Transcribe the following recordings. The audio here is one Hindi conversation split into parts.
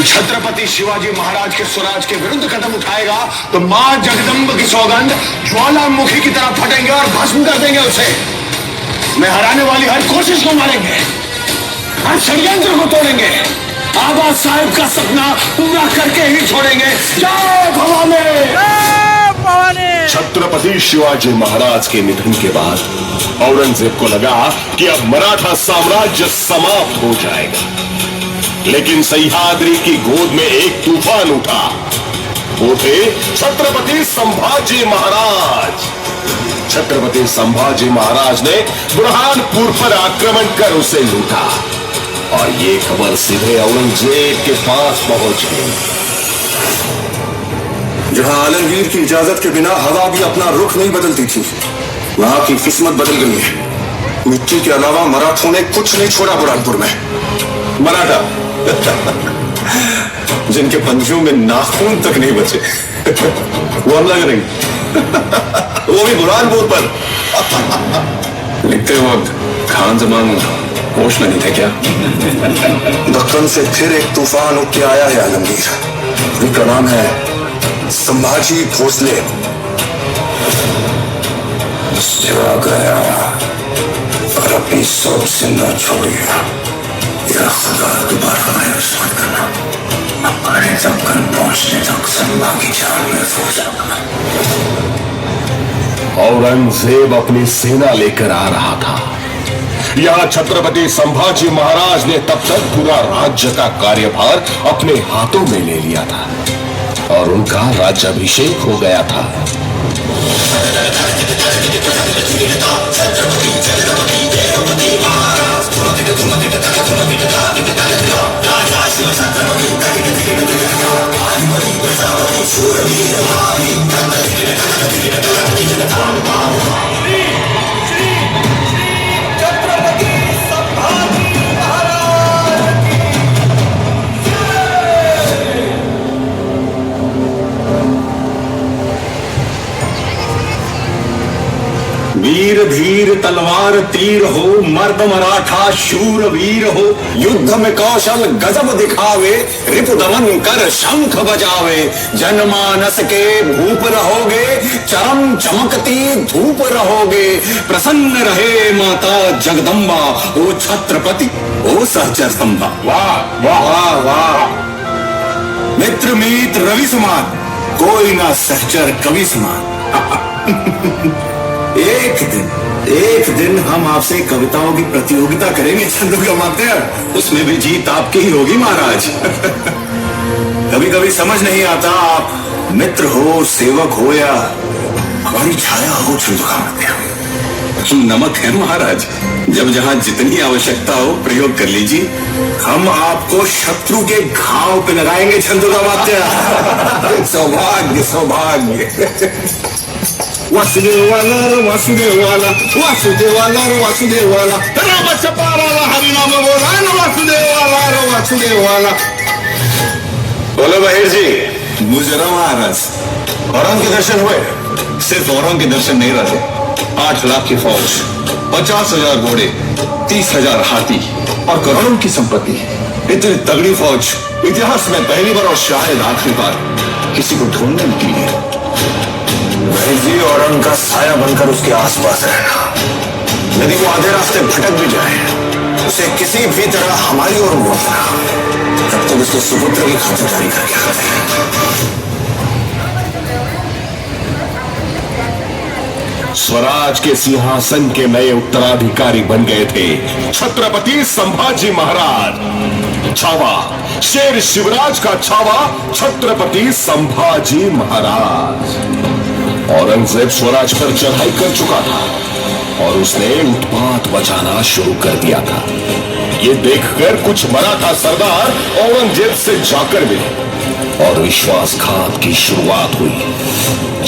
छत्रपति शिवाजी महाराज के स्वराज के विरुद्ध कदम उठाएगा तो मां जगदम्ब की सौगंध ज्वालामुखी की तरह फटेंगे और भस्म कर देंगे उसे। मैं हराने वाली हर कोशिश को मारेंगे, हर षड्यंत्र को तोड़ेंगे, आबा साहब का सपना पूरा करके ही छोड़ेंगे। जय भवानी। छत्रपति शिवाजी महाराज के निधन के बाद औरंगजेब को लगा कि अब मराठा साम्राज्य समाप्त हो जाएगा, लेकिन सह्याद्री की गोद में एक तूफान उठा। वो थे छत्रपति संभाजी महाराज। छत्रपति संभाजी महाराज ने बुरहानपुर पर आक्रमण कर उसे लूटा और ये खबर सीधे औरंगजेब के पास पहुंच गई। जहां आलमगीर की इजाजत के बिना हवा भी अपना रुख नहीं बदलती थी, वहां की किस्मत बदल गई है। मिट्टी के अलावा मराठों ने कुछ नहीं छोड़ा बुरहानपुर में। मराठा जिनके पंजों में नाखून तक नहीं बचे, वो हमला करेंगे, वो भी बुरहानपुर पर। लिखते वक्त खान जमान होश में नहीं थे क्या? दक्कन से फिर एक तूफान उठ के आया है आलमगीर। उनका नाम है संभाजी भोसले। आ गया और अपनी सोच से न छोड़िएगा। या खुदा दोबारा मायूस मत करना। हमारे दक्कन पहुंचने तक संभा की जान महफूज रखना। औरंगजेब अपनी सेना लेकर आ रहा था। यहाँ छत्रपति संभाजी महाराज ने तब तक पूरा राज्य का कार्यभार अपने हाथों में ले लिया था और उनका राज्याभिषेक हो गया था। वीर धीर तलवार तीर हो, मर्द मराठा शूर वीर हो। युद्ध में कौशल गजब दिखावे, रिपु दमन कर शंख बजावे। जनमानस के भूप रहोगे, चरम चमकती धूप रहोगे। प्रसन्न रहे माता जगदम्बा, ओ छत्रपति ओ सहचर स्तंभा। वाह वाह वाह वाह। मित्र मीत रवि समान, कोई ना सहचर कवि समान। एक दिन हम आपसे कविताओं की प्रतियोगिता करेंगे चंद्रिका मात्या। उसमें भी जीत आपकी ही होगी महाराज। कभी कभी समझ नहीं आता, आप मित्र हो, सेवक हो या हमारी छाया हो चंद्रिका मात्या। नमक है महाराज, जब जहां जितनी आवश्यकता हो प्रयोग कर लीजिए। हम आपको शत्रु के घाव पे लगाएंगे चंद्रिका मात्या। सौभाग्य सौभाग्य। वासुदेवाला वासुदेवाला वासुदेवाला वासुदेवाला, राम सपाराला हरिनाम बोला न वासुदेवाला वासुदेवाला। बोलो बहिर जी। मुझे महाराज, औरंग के दर्शन हुए? सिर्फ औरंग के दर्शन नहीं रहे, 8 लाख की फौज, 50,000 घोड़े, 30,000 हाथी और करोड़ों की संपत्ति। इतनी तगड़ी फौज इतिहास में पहली बार और शायद आखिरी बार किसी को ढूंढने निकली है। जी औरंग का साया बनकर उसके आसपास रहना। यदि वो आधे रास्ते भटक भी जाए, उसे किसी भी तरह हमारी ओर मोड़ना, तब तक उसके सुपुत्र की खातिरदारी करके आते हैं। स्वराज के सिंहासन के नए उत्तराधिकारी बन गए थे छत्रपति संभाजी महाराज। छावा शेर शिवराज का छावा छत्रपति संभाजी महाराज। औरंगजेब स्वराज पर चढ़ाई कर चुका था और उसने उत्पात मचाना शुरू कर दिया था। ये देखकर कुछ मराठा सरदार औरंगजेब से जाकर मिले और विश्वासघात की शुरुआत हुई।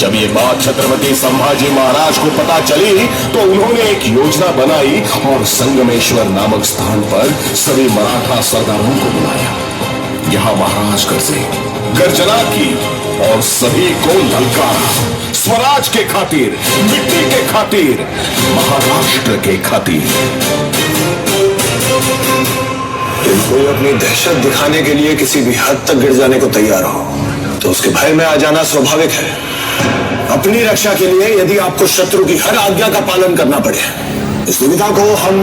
जब ये बात छत्रपति संभाजी महाराज को पता चली तो उन्होंने एक योजना बनाई और संगमेश्वर नामक स्थान पर सभी मराठा सरदारों को बुलाया। यहाँ महाराज गरजे, गर्जना की और सभी को ललकारा। स्वराज के खातिर, मिट्टी के खातिर, महाराष्ट्र के खातिर। यदि कोई अपनी दहशत दिखाने के लिए किसी भी हद तक गिर जाने को तैयार हो तो उसके भय में आ जाना स्वाभाविक है। अपनी रक्षा के लिए यदि आपको शत्रु की हर आज्ञा का पालन करना पड़े, इस दुविधा को हम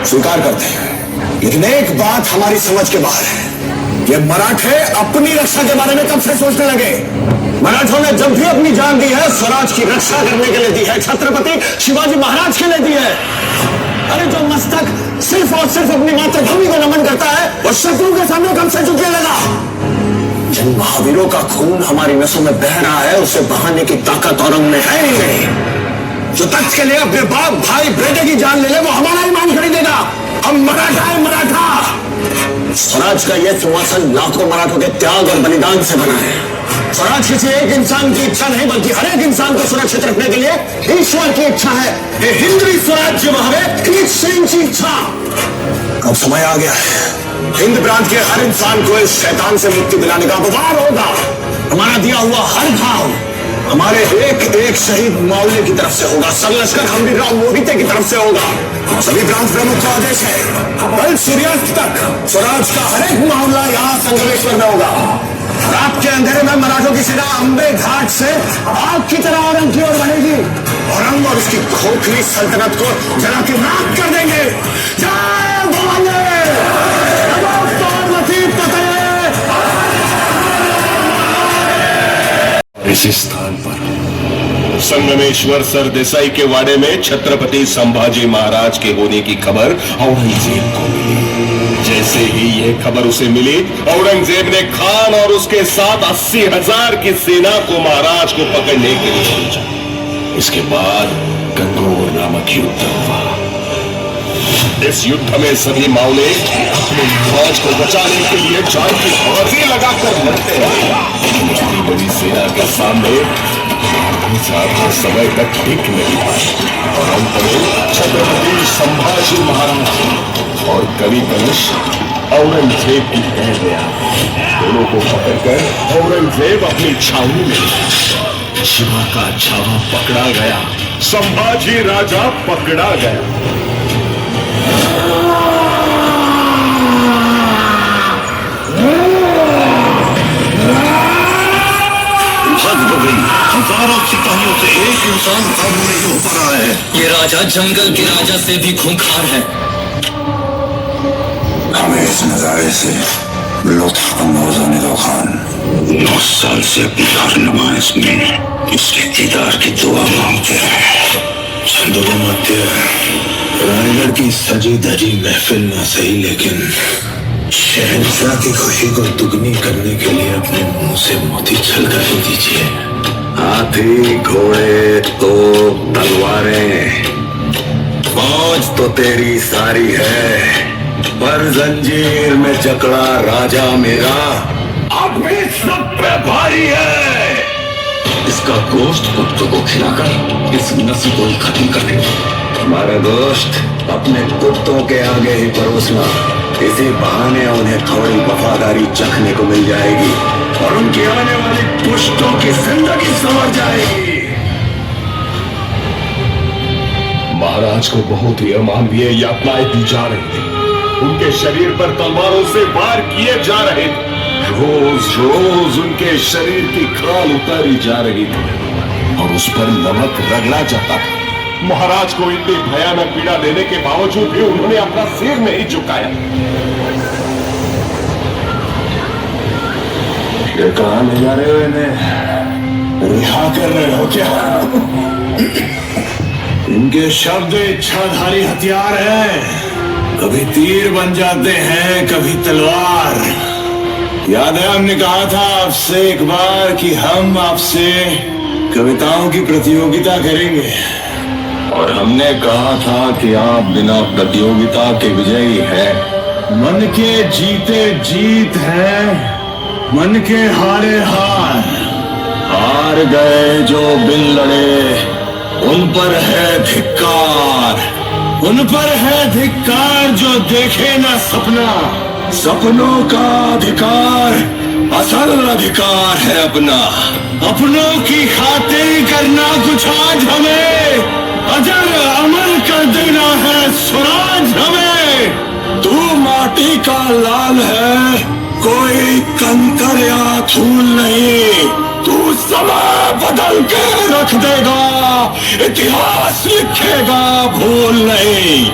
स्वीकार करते हैं। लेकिन एक बात हमारी समझ के बाहर है, ये मराठे अपनी रक्षा के बारे में कब से सोचने लगे? मराठों ने जब भी अपनी जान दी है स्वराज की रक्षा करने के लिए दी है, छत्रपति शिवाजी महाराज के लिए दी है। अरे जो मस्तक सिर्फ और सिर्फ अपनी मातृभूमि को नमन करता है वो शत्रु के सामने कब से झुकने लगा? जिन महावीरों का खून हमारी नसों में बह रहा है उसे बहाने की ताकत और में है ही नहीं। जो तख्त के लिए अपने बाप भाई बेटे की जान ले ले वो हमारा ईमान खरीदेगा। हम मराठा है, मराठा। स्वराज का यह सिंहासन लाखों मराठों के त्याग और बलिदान से बना है। स्वराज किसी एक इंसान की इच्छा नहीं बल्कि हर एक इंसान को सुरक्षित रखने के लिए ईश्वर की इच्छा है। ये हिंदवी स्वराज्य भावे की इच्छा। अब समय आ गया है, हिंद प्रांत के हर इंसान को इस शैतान से मुक्ति दिलाने का उपहार होगा। हमारा दिया हुआ हर घाव हमारे एक एक शहीद मावले की तरफ से होगा। सब लश्कर हम्बीरराव मोहिते की तरफ से होगा। सभी प्रांत प्रमुख का आदेश है कल सूर्यास्त तक स्वराज का हर एक मामला यहाँ संगमेश्वर में होगा। रात के अंधेरे में मराठों की सेना अंबे घाट से आग की तरह औरंग की ओर बढ़ेगी। औरंग और उसकी खोखली सल्तनत को जला के राख कर देंगे। जय भवानी! इस स्थान पर संगमेश्वर सरदेसाई के वाड़े में छत्रपति संभाजी महाराज के होने की खबर औरंगजेब को मिली। जैसे ही यह खबर उसे मिली, औरंगजेब ने खान और उसके साथ 80,000 की सेना को महाराज को पकड़ने के लिए भेजा। इसके बाद गंगोर नामक युद्ध हुआ। इस युद्ध में सभी मावले अपने महाराज को बचाने के लिए जान की बाजी लगाकर लड़ते रहे। इतनी बड़ी सेना के सामने ज्यादा समय तक टिक नहीं पाए और अंत में छत्रपति संभाजी महाराज और कवि कलश औरंगजेब की तह में आ दोनों को पकड़कर औरंगजेब अपनी छावनी में शिवा का छावा पकड़ा गया। संभाजी राजा पकड़ा गया। हजारों सिपाहियों से एक इंसान काबू नहीं हो पा रहा है। ये राजा जंगल के राजा से भी खूंखार है। हमें इस नजारे से लुत्फ अंदोज होने दो खान। 9 साल से अपनी हर नमाज में इसके दीदार की दुआ मांगते हैं। रायगढ़ की सजी धजी महफिल ना सही लेकिन शहंशाह की खुशी को दुगनी करने के लिए अपने मुंह से मोती छलका ही दीजिए। हाथी घोड़े तो तलवारें फौज तो तेरी सारी है, पर जंजीर में जकड़ा राजा मेरा अब भी सब पे भारी है। इसका गोश्त कुत्तों को खिलाकर इस नस्ल को ही खत्म कर दे। हमारा गोश्त अपने कुत्तों के आगे ही परोसना, इसी बहाने उन्हें थोड़ी वफादारी चखने को मिल जाएगी और उनकी आने वाली पुश्तों की जिंदगी संवर जाएगी। महाराज को बहुत ही अमानवीय यातनाएं दी जा रही थी। उनके शरीर पर तलवारों से वार किए जा रहे थे। रोज रोज उनके शरीर की खाल उतारी जा रही थी और उस पर नमक रगड़ा जाता था। महाराज को इतनी भयानक पीड़ा देने के बावजूद भी उन्होंने अपना सिर नहीं झुकाया। ये कहां ले जा रहे हो? इन्हें रिहा कर रहे हो क्या? इनके शब्द इच्छाधारी हथियार हैं। कभी तीर बन जाते हैं, कभी तलवार। याद है हमने कहा था आपसे एक बार कि हम आपसे कविताओं की प्रतियोगिता करेंगे और हमने कहा था कि आप बिना प्रतियोगिता के विजयी हैं। मन के जीते जीत है, मन के हारे हार। हार गए जो बिन लड़े उन पर है धिक्कार, उन पर है धिक्कार जो देखे ना सपना। सपनों का अधिकार असल अधिकार है अपना। अपनों की खातिर करना कुछ आज हमें, अजर अमर कर देना है स्वराज हमें। तू माटी का लाल है, कोई कंकर या धूल नहीं। तू समय बदल के रख देगा, इतिहास लिखेगा, भूल नहीं।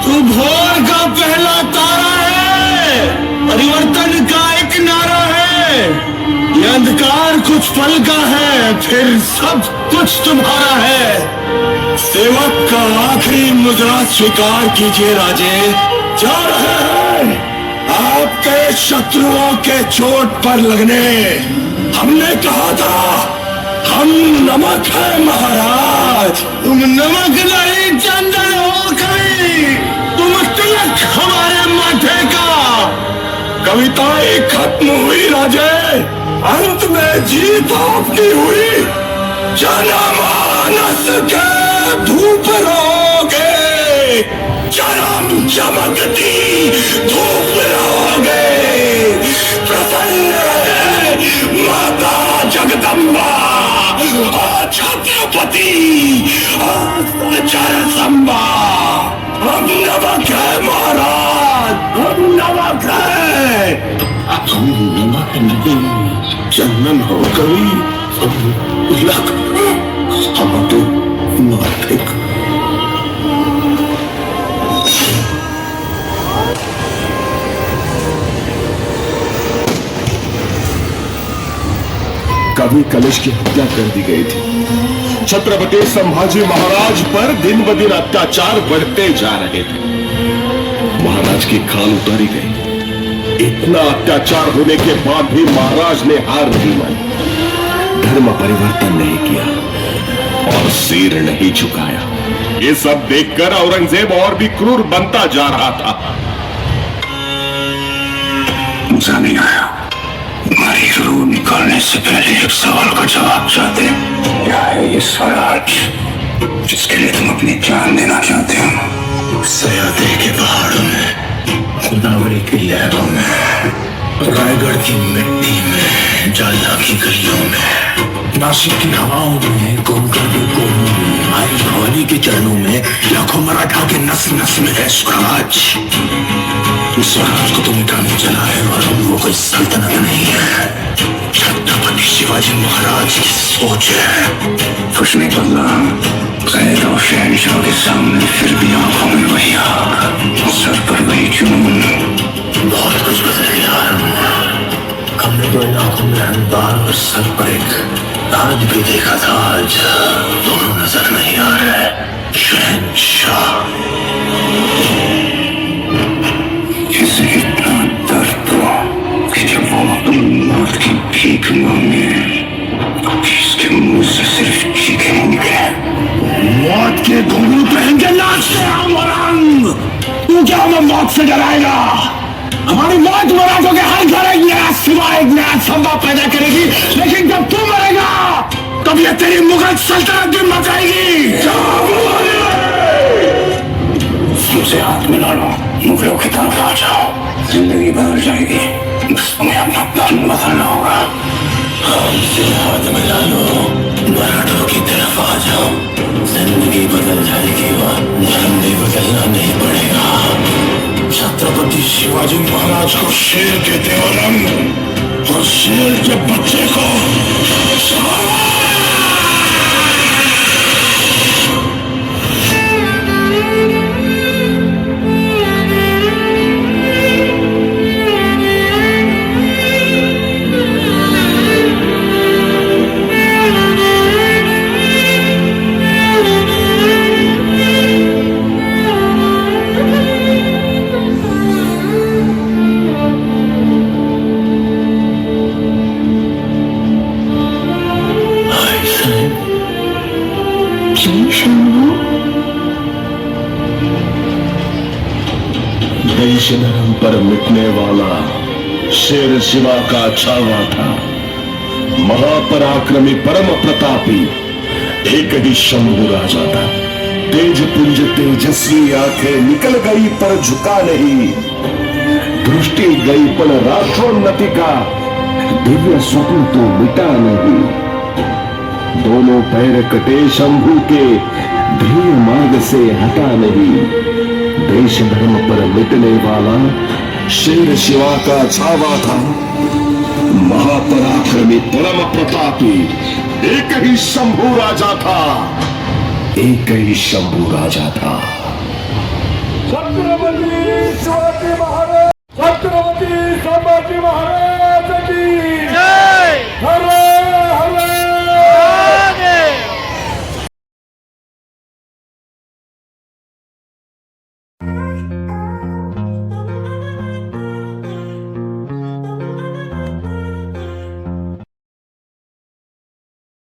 तू भोर का पहला तारा है, परिवर्तन का एक नारा है। ये अंधकार कुछ पल का है, फिर सब कुछ तुम्हारा है। सेवक का आखिरी मुद्रा स्वीकार कीजिए राजे, जा रहे हैं आपके शत्रुओं के चोट पर लगने। हमने कहा था हम नमक है महाराज। तुम नमक नहीं चंदन हो कभी, तुम तिलक हमारे माथे का। कविताएं खत्म हुई राजे, अंत में जीत आपकी हुई। जनमानस के धूप रहोगे, जन्म चमकती धूप रहोगे। प्रसन्न है माता जगदम्बा और छत्रपति और सचर संबा। हम नमक है महाराज, हम नमक है। हम नमक नहीं चंदन हो कभी, तिलक हम तो नाथिक। कवि कलेश की हत्या कर दी गई थी। छत्रपति संभाजी महाराज पर दिन ब दिन अत्याचार बढ़ते जा रहे थे। महाराज की खाल उतारी गई। इतना अत्याचार होने के बाद भी महाराज ने हार नहीं मानी, धर्म परिवर्तन नहीं किया और सिर नहीं झुकाया। ये सब देखकर औरंगजेब और भी क्रूर बनता जा रहा था। मजा नहीं आया। हमारी रूह निकालने से पहले एक सवाल का जवाब चाहते हैं। क्या है ये स्वराज जिसके लिए तुम अपनी जान देना चाहते हो? सयादे के पहाड़ों में, गोदावरी की लहरों में, रायगढ़ की मिट्टी में, जाला की गलियों में, नासिक की हवाओं में, कोंकण के कोनों में, आई भवानी के चरणों में, लाखों मराठा के नस नस में है स्वराज। इस स्वराज को तो मिटाने चला है और वो कोई सल्तनत नहीं है, छत्रपति शिवाजी महाराज की सोच है। कुछ नहीं बदला, कैद और शहनशाह के सामने फिर भी आंखों में वही आग, सर पर वही जुनून। बहुत कुछ बदल गया। हमने तो इन आंखों में अहंकार और सर पर एक ताज भी देखा था, आज दोनों नजर नहीं आ रहे। शहनशाह इसे इतना दर्द हो कि जब वो अपनी मौत की भीख मांगे तो किसके मुंह से सिर्फ चीखें ही निकले। मौत के घुंघरू पहन नाचते हम औरंग। तू क्या हमें मौत से डराएगा? हमारी मौत मराठों के हर घर एक नया सिवा, एक नया संभा पैदा करेगी। लेकिन जब तू मरेगा तब ये तेरी मुगल सल्तनत भी मर जाएगी। मुझसे हाथ मिला लो, मुगलों की तरफ आ जाओ, जिंदगी बदल जाएगी। बस तुम्हें अपना प्लान बदलना होगा। हमसे हाथ मिला लो, मराठों की तरफ आ जाओ, जिंदगी बदल जाएगी और धर्म भी बदलना नहीं पड़ेगा। छत्रपति शिवाजी महाराज को शेर कहते औरंग, और शेर के बच्चे को देश धर्म पर मिटने वाला शेर शिवा का छावा था। महापराक्रमी परम प्रतापी एक ही शंभु राजा था। तेज पुंज तेजस्वी आंखें निकल गई पर झुका नहीं, दृष्टि गई पर राष्ट्रोन्नति का दिव्य स्वप्न तो मिटा नहीं। दोनों पैर कटे शंभु के ध्येय मार्ग से हटा नहीं। देश धर्म पर मिटने वाला शेर शिवा का छावा था, महापराक्रमी परम प्रतापी एक ही शंभू राजा था, एक ही शंभू राजा था।